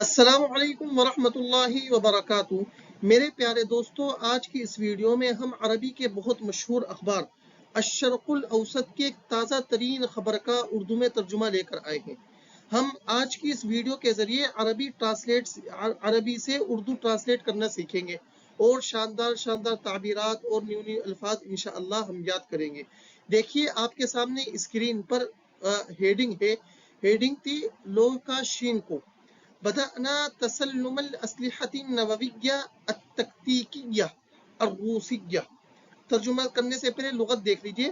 السلام علیکم ورحمۃ اللہ وبرکاتہ۔ میرے پیارے دوستو، آج کی اس ویڈیو میں ہم عربی کے بہت مشہور اخبار الشرق الاوسط کے ایک تازہ ترین خبر کا اردو میں ترجمہ لے کر آئے ہیں۔ ہم آج کی اس ویڈیو کے ذریعے عربی سے اردو ٹرانسلیٹ کرنا سیکھیں گے اور شاندار تعبیرات اور نیو الفاظ انشاءاللہ ہم یاد کریں گے۔ دیکھیے آپ کے سامنے اسکرین پر ہیڈنگ ہے، ہیڈنگ تھی لوکا شینکو بدأنا تسلم الأسلحة النووية التكتيكية الروسية۔ ترجمہ کرنے سے پہلے لغت دیکھ لیجئے۔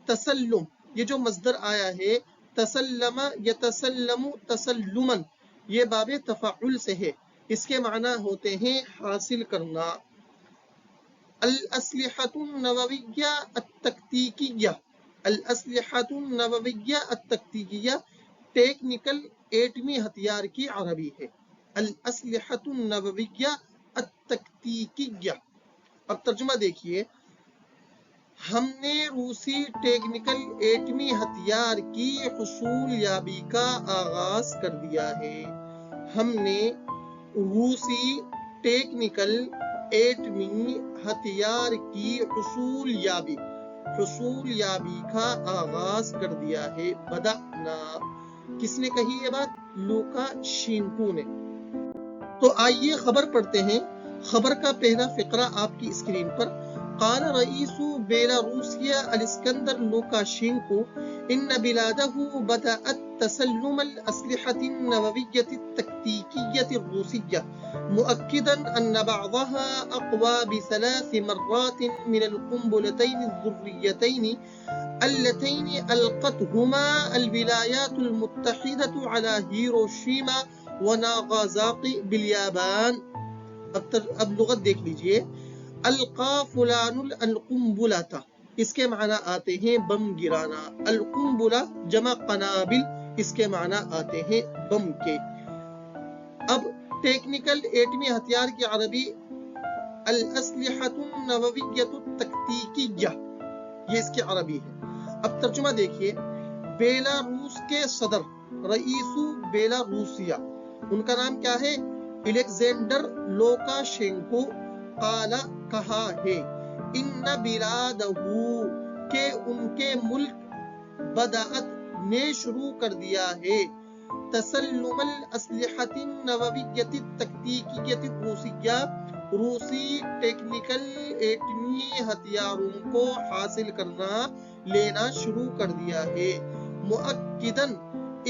تسلم، یہ جو مصدر آیا ہے تسلم یتسلم تسلما، یہ باب تفاعل سے ہے، اس کے معنی ہوتے ہیں حاصل کرنا۔ الاسلحة النووية التكتيكية، الاسلحة النووية التكتيكية ٹیکنیکل ایٹمی ہتھیار کی عربی ہے، الاسلحة النووية التكتيكية۔ اب ترجمہ دیکھیے، ہم نے روسی ٹیکنیکل ایٹمی ہتھیار کی حصول یابی کا آغاز کر دیا ہے۔ ہم نے روسی ٹیکنیکل ایٹمی ہتھیار کی حصول یابی کا آغاز کر دیا ہے۔ بدأنا، کس نے کہی یہ بات؟ لوکا شینکو نے۔ تو آئیے خبر پڑھتے ہیں۔ خبر کا پہلا فقرہ آپ کی اسکرین پر۔ قال رئیس بیلاروسیا الاسکندر لوکاشینکو ان بلاده بدأت تسلم الأسلحة النووية التكتيكية الروسية مؤكدا أن بعضها أقوى ب3 مرات من القنبلتين الذريتين اللتين ألقتهما الولايات المتحدة على ہیروشیما وناغازاقی باليابان۔ اب لغت دیکھ لیجئے۔ القا فلان القنبلہ، اس کے معنی آتے ہیں بم گرانا۔ القنبلہ جمع قنابل، اس کے معنی آتے ہیں بم کے۔ اب ٹیکنیکل ایٹمی ہتھیار کی عربی الاسلحة النووية التكتيكية، یہ اس کی عربی ہے۔ اب ترجمہ دیکھیے۔ بیلاروس کے صدر، رئیس بیلاروسیا، ان کا نام کیا ہے؟ Alexander Lukashenko. قال، کہا ہے، ان بلادہ، کہ ان کے ملک، بدأت، نے شروع کر دیا ہے، تسلم الاسلحة النووية التكتيكية الروسية، روسی ٹیکنیکل ایٹمی ہتھیاروں کو حاصل کرنا، لینا شروع کر دیا ہے۔ مؤکداً،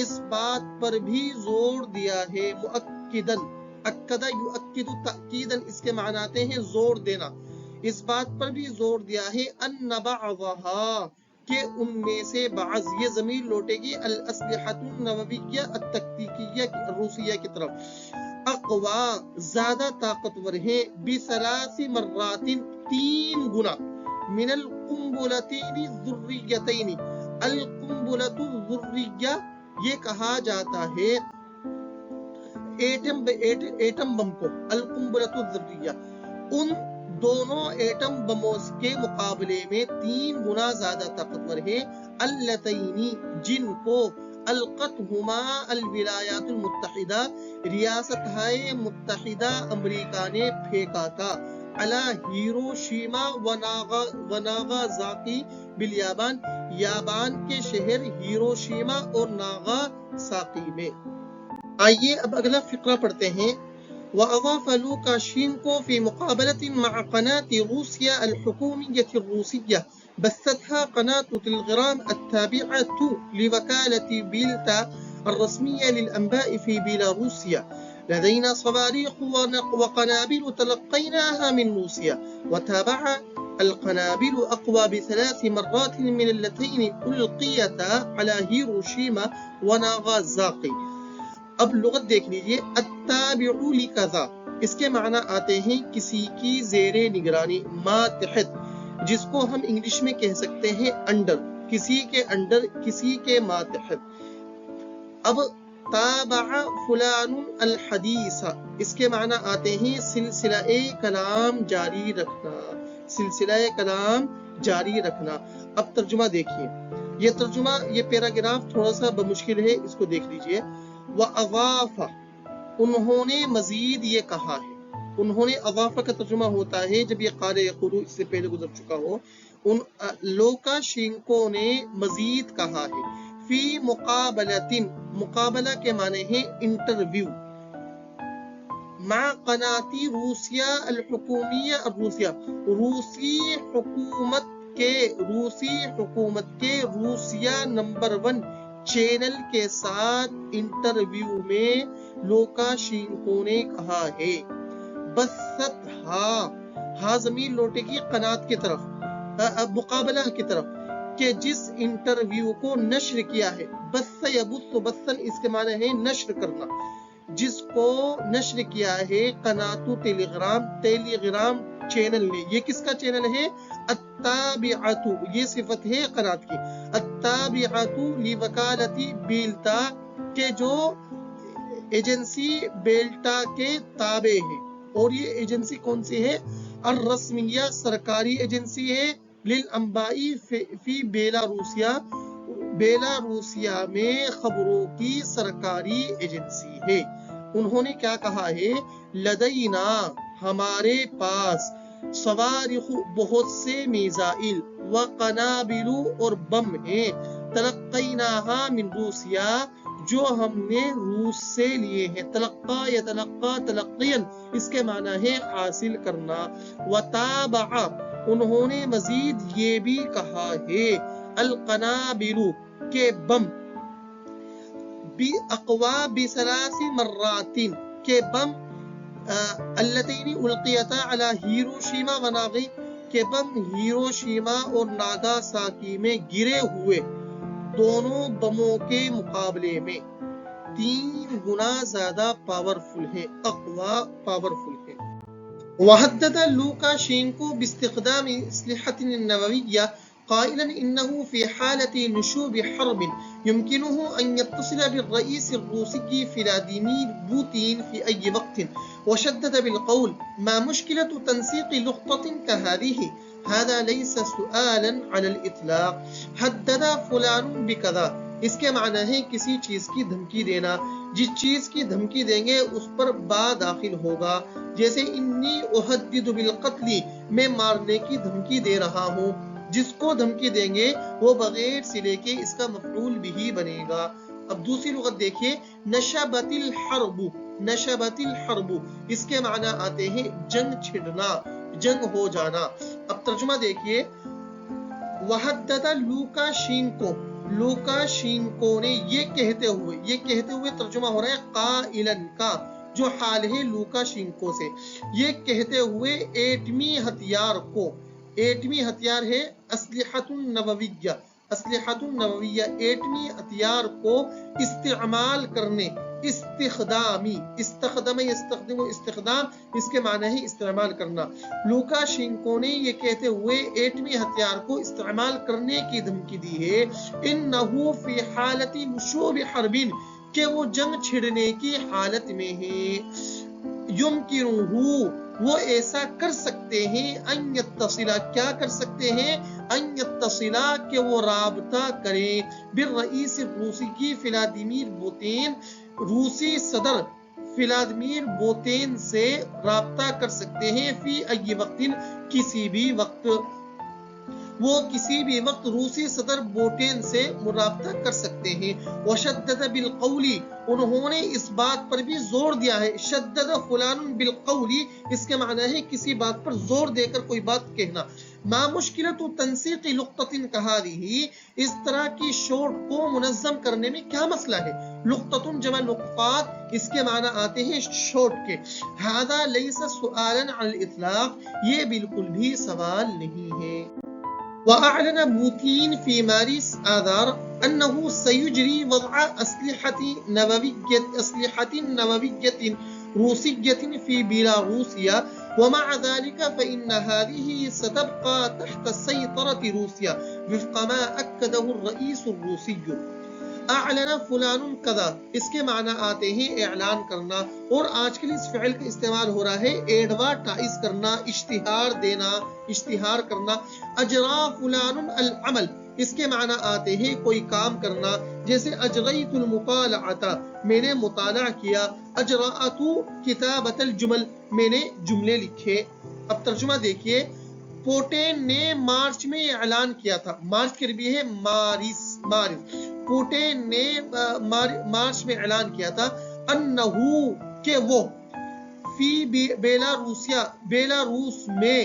اس بات پر بھی زور دیا ہے۔ مؤکداً، اکد یؤکد تأکیداً، اس کے معنی آتے ہیں زور دینا۔ اس بات پر بھی زور دیا ہے ان بعضها، کہ ان میں سے بعض، یہ ضمیر لوٹے گی الاسلحة النووية التكتيكية الروسیہ کی طرف، اقوا، زیادہ طاقتور ہیں، ب3 مرات، 3 گنا، من القنبلتین الذریتین، القنبلۃ الذریہ، یہ کہا جاتا ہے ایٹم بم کو، القنبلۃ الذریہ، ان دونوں ایٹم بموں کے مقابلے میں 3 گنا زیادہ طاقتور ہیں، اللتین، جن کو، القتہما الولایات المتحدہ، ریاستہائے متحدہ امریکہ نے پھینکا تھا، علی ہیروشیما و ناغازاقی بالیابان، یابان کے شہر ہیروشیما اور ناغاساقی میں۔ آئیے اب اگلا فقرہ پڑھتے ہیں۔ وأضاف لوکاشینکو في مقابلة مع قناة روسيا الحكومية الروسية بثتها قناة تلغرام التابعة لوكالة بيلتا الرسمية للأنباء في بيلاروسيا، لدينا صواريخ وقنابل تلقيناها من روسيا، وتابع القنابل أقوى ب3 مرات من اللتين ألقيتا على هيروشيما وناغازاقي۔ اب لغت دیکھ لیجئے۔ التابع لکذا، اس کے معنی آتے ہیں کسی کی زیر نگرانی، ماتحت، جس کو ہم انگلش میں کہہ سکتے ہیں انڈر، کسی کے انڈر، کسی کے ماتحت۔ اب تابع فلان الحدیث، اس کے معنی آتے ہیں سلسلہ کلام جاری رکھنا، سلسلہ کلام جاری رکھنا۔ اب ترجمہ دیکھیے، یہ ترجمہ، یہ پیراگراف تھوڑا سا بمشکل ہے، اس کو دیکھ لیجئے۔ وَأَضَافَ، انہوں نے مزید یہ کہا ہے. انہوں نے اضافہ کا ترجمہ ہوتا ہے جب یہ قال یقول اس سے پہلے گزر چکا ہو. لوکاشینکو نے مزید کہا ہے. فی مقابلتن، مقابلہ کے معنی ہے انٹرویو. مع قناتی روسیہ الحکومیہ الروسیہ، روسی حکومت کے روسیہ نمبر 1 چینل کے ساتھ انٹرویو میں لوکاشینکو نے کہا ہے. بست ہا ضمیر لوٹے گی قنات کی طرف، مقابلہ کی طرف، کہ جس انٹرویو کو نشر کیا ہے. بث یبث بثن اس کے معنی ہے نشر کرنا. جس کو نشر کیا ہے قنات ٹیلی گرام چینل نے. یہ کس کا چینل ہے؟ التابعۃ، یہ صفت ہے قنات کی. التابعۃ لوکالۃ بیلتا، کہ جو ایجنسی بیلٹا کے تابع ہے. اور یہ ایجنسی کون سی ہے؟ الرسمیہ، سرکاری ایجنسی ہے. للانباء فی بیلاروسیہ، بیلاروسیہ میں خبروں کی سرکاری ایجنسی ہے. انہوں نے کیا کہا ہے؟ لدینا، ہمارے پاس، صوارخ، بہت سے میزائل، وقنابل، اور بم ہیں، تلقیناہا من روسیہ، جو ہم نے روس سے لیے ہیں. تلقا یتلقا تلقین اس کے معنی ہے حاصل کرنا. وتابع، انہوں نے مزید یہ بھی کہا ہے، القنابل، کے بم، اقوا بثلاث مرات، کے بم، اللتین القیتا علی ہیروشیما و ناگی، کے بم ہیروشیما اور ناگاساکی میں گرے ہوئے دونوں بموں کے مقابلے میں 3 گنا زیادہ پاورفل ہے. اقوا پاورفل ہے. وحدد لوکاشینکو باستخدام اسلحة نووية قائلا انه في حالة نشوب حرب يمكنه ان يتصل بالرئيس الروسي فلاديمير بوتين في اي وقت. وشدد بالقول ما مشكلة تنسيق لقطة كهذه؟ هذا ليس سؤالا على الاطلاق. حدد فلان بكذا اس کے معنی ہے کسی چیز کی دھمکی دینا. جس چیز کی دھمکی دیں گے اس پر با داخل ہوگا. جیسے انی احدد بالقتل، میں مارنے کی دھمکی دے رہا ہوں. جس کو دھمکی دیں گے وہ بغیر صلے کے اس کا مفعول بھی بنے گا. اب دوسری لغت دیکھیے، نشبت الحرب. نشبت الحرب اس کے معنی آتے ہیں جنگ چھڑنا، جنگ ہو جانا. اب ترجمہ دیکھیے، وحدد لوکاشینکو، لوکاشینکو نے یہ کہتے ہوئے ترجمہ ہو رہا ہے قائلن کا، جو حال ہے لوکاشینکو سے، یہ کہتے ہوئے ایٹمی ہتھیار کو، ایٹمی ہتھیار ہے اسلحۃ النوویہ، اسلحۃ النوویہ، ایٹمی ہتھیار کو استعمال کرنے، استخدامی، استخدم یستخدم استخدام اس کے معنی ہے استعمال کرنا. لوکاشینکو نے یہ کہتے ہوئے ایٹمی ہتھیار کو استعمال کرنے کی دھمکی دی ہے. انہو فی حالت نشوب حرب، کہ وہ جنگ چھڑنے کی حالت میں ہے. یمکنہ، وہ ایسا کر سکتے ہیں، ان یتصلا، کیا کر سکتے ہیں؟ ان یتصلا، کہ وہ رابطہ کریں، بالرئیس الروسی کی ولادیمیر پوتین، روسی صدر ولادیمیر پوتین سے رابطہ کر سکتے ہیں. فی ای وقت، کسی بھی وقت، وہ کسی بھی وقت روسی صدر پوتین سے رابطہ کر سکتے ہیں. وشدد بالقول، انہوں نے اس بات پر بھی زور دیا ہے. شدد فلان بالقول اس کے معنی ہے کسی بات پر زور دے کر کوئی بات کہنا. ما مشکلت تنسیق لقطۃ کہذہ، اس طرح کی شوٹ کو منظم کرنے میں کیا مسئلہ ہے؟ لقطۃ جمع لقطات اس کے معنی آتے ہیں شوٹ کے. ھذا لیس سؤالا علی الاطلاق، یہ بالکل بھی سوال نہیں ہے. وأعلن بوتين في مارس آذار أنه سيجري وضع أسلحة نووية روسية في بيلاروسيا، ومع ذلك فإن هذه ستبقى تحت سيطرة روسيا وفق ما أكده الرئيس الروسي. اعلن فلان کذا اس کے معنی آتے ہیں اعلان کرنا، اور آج کل اس فعل کا استعمال ہو رہا ہے ایڈورٹائز کرنا، اشتہار دینا، اشتہار کرنا. اجرا فلان العمل اس کے معنی آتے ہیں کوئی کام کرنا. جیسے اجریت المطالعۃ میں نے مطالعہ کیا، اجرأت کتابۃ الجمل میں نے جملے لکھے۔ اب ترجمہ دیکھیے، پوٹین نے مارچ میں اعلان کیا تھا، مارچ کے بھی ہے مارس، پوٹین نے مارچ میں اعلان کیا تھا، انہو کہ وہ، فی بیلاروسیا بیلاروس میں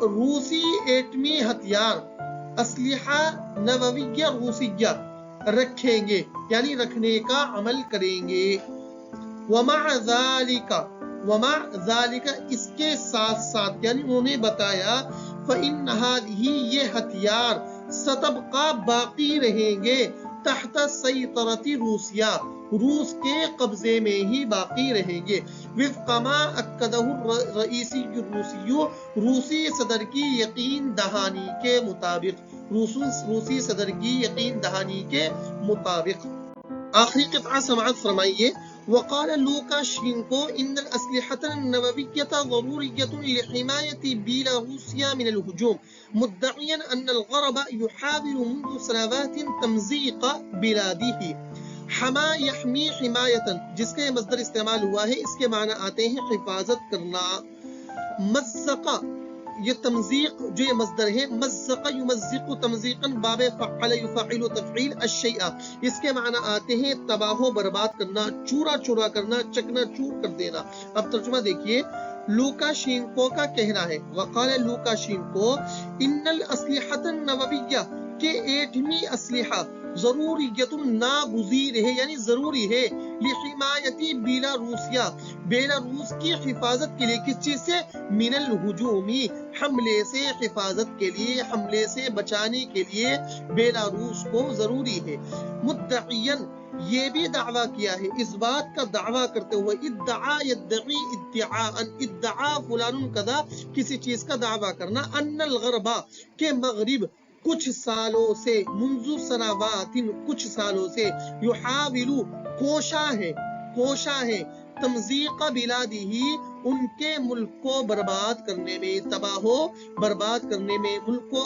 روسی ایٹمی ہتھیار، اسلحہ نوویہ روسیہ رکھیں گے، یعنی رکھنے کا عمل کریں گے۔ ومع ذالک اس کے ساتھ ساتھ، یعنی انہوں نے بتایا، فإن هذه یہ ہتھیار ستبقى باقی رہیں گے، تحت سیطرۃ روسیہ روس کے قبضے میں ہی باقی رہیں گے، وفق ما اکدہ الرئیسی الروسی روسی صدر کی یقین دہانی کے مطابق، روسی صدر کی یقین دہانی کے مطابق۔ آخری قطعہ سماعت فرمائیے۔ وقال لوکاشینکو ان الاسلحة النووية ضرورية لحماية بيلاروسيا من الهجوم، مدعيا ان الغرب يحاول منذ سنوات تمزيق بلاده۔ حما یحمی حمایتاً، جس کا یہ مصدر استعمال ہوا ہے، اس کے معنی آتے ہیں حفاظت کرنا۔ مزق، یہ تمزیق جو یہ مصدر ہے، مزق یمزق تمزیقاً، باب فعل یفعل تفعیل الشیء، اس کے معنی آتے ہیں تباہ و برباد کرنا، چورا چورا کرنا، چکنا چور کر دینا۔ اب ترجمہ دیکھیے، لوکاشینکو کا کہنا ہے، وقال لوکاشینکو ان الاسلحة النوویہ کہ ایٹمی اسلحہ، ضروریت ناگزیر ہے، یعنی ضروری ہے، لحمایتی بیلاروسیا بیلاروس کی حفاظت کے لیے، کس چیز سے؟ من الہجومی حملے سے، حفاظت کے لیے، حملے سے بچانے کے لیے بیلاروس کو ضروری ہے۔ مدعین یہ بھی دعویٰ کیا ہے، اس بات کا دعویٰ کرتے ہوئے، ادعا یدعی ادعاء، ادعا فلان کذا، کسی چیز کا دعویٰ کرنا، ان الغربا کہ مغرب کچھ سالوں سے، منذ سنوات کچھ سالوں سے، یحاولو کوشاں ہے، تمزیق بلادہ ان کے ملک کو برباد کرنے میں، تباہ و برباد کرنے میں، ملک کو